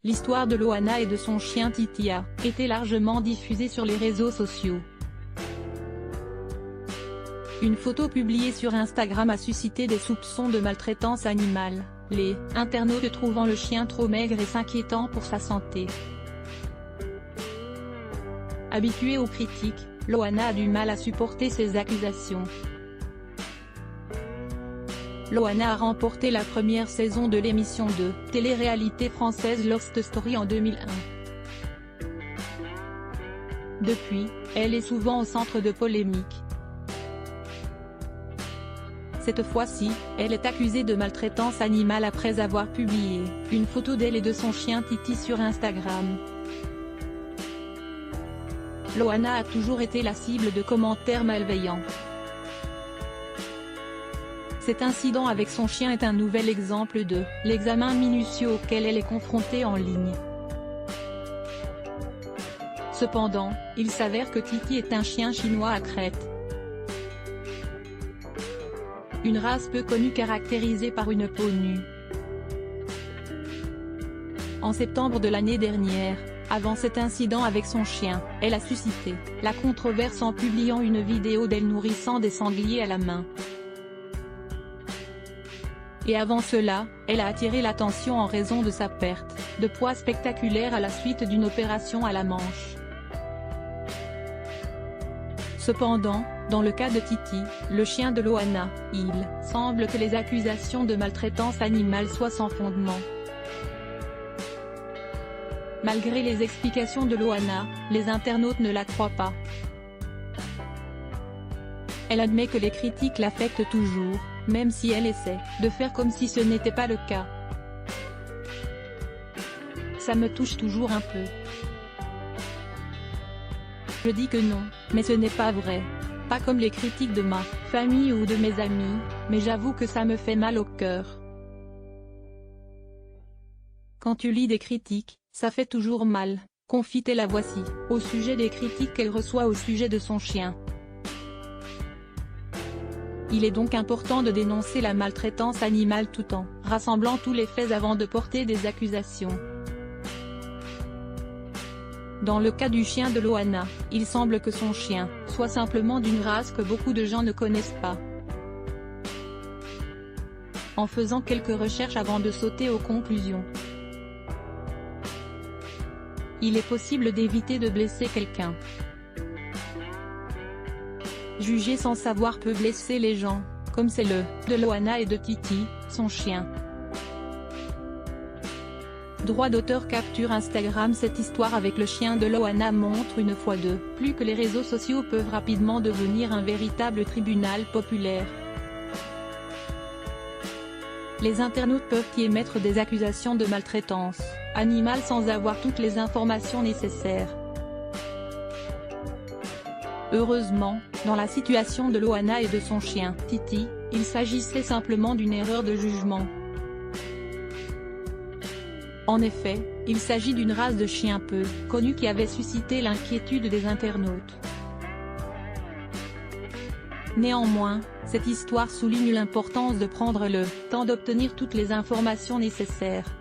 l'histoire de Loana et de son chien Titi a été largement diffusée sur les réseaux sociaux. Une photo publiée sur Instagram a suscité des soupçons de maltraitance animale, les internautes trouvant le chien trop maigre et s'inquiétant pour sa santé. Habituée aux critiques, Loana a du mal à supporter ces accusations. Loana a remporté la première saison de l'émission de télé-réalité française Lost Story en 2001. Depuis, elle est souvent au centre de polémiques. Cette fois-ci, elle est accusée de maltraitance animale après avoir publié une photo d'elle et de son chien Titi sur Instagram. Loana a toujours été la cible de commentaires malveillants. Cet incident avec son chien est un nouvel exemple de l'examen minutieux auquel elle est confrontée en ligne. Cependant, il s'avère que Titi est un chien chinois à crête. Une race peu connue caractérisée par une peau nue. En septembre de l'année dernière, avant cet incident avec son chien, elle a suscité la controverse en publiant une vidéo d'elle nourrissant des sangliers à la main. Et avant cela, elle a attiré l'attention en raison de sa perte de poids spectaculaire à la suite d'une opération à la hanche. Cependant, dans le cas de Titi, le chien de Loana, il semble que les accusations de maltraitance animale soient sans fondement. Malgré les explications de Loana, les internautes ne la croient pas. Elle admet que les critiques l'affectent toujours, même si elle essaie de faire comme si ce n'était pas le cas. Ça me touche toujours un peu. Je dis que non, mais ce n'est pas vrai. Pas comme les critiques de ma famille ou de mes amis, mais j'avoue que ça me fait mal au cœur. Quand tu lis des critiques, ça fait toujours mal, confie-t-elle la voici, au sujet des critiques qu'elle reçoit au sujet de son chien. Il est donc important de dénoncer la maltraitance animale tout en rassemblant tous les faits avant de porter des accusations. Dans le cas du chien de Loana, il semble que son chien soit simplement d'une race que beaucoup de gens ne connaissent pas. En faisant quelques recherches avant de sauter aux conclusions, il est possible d'éviter de blesser quelqu'un. Juger sans savoir peut blesser les gens, comme c'est le de Loana et de Titi, son chien. Droit d'auteur capture Instagram. Cette histoire avec le chien de Loana montre une fois de plus que les réseaux sociaux peuvent rapidement devenir un véritable tribunal populaire. Les internautes peuvent y émettre des accusations de maltraitance animale sans avoir toutes les informations nécessaires. Heureusement, dans la situation de Loana et de son chien, Titi, il s'agissait simplement d'une erreur de jugement. En effet, il s'agit d'une race de chiens peu connue qui avait suscité l'inquiétude des internautes. Néanmoins, cette histoire souligne l'importance de prendre le temps d'obtenir toutes les informations nécessaires.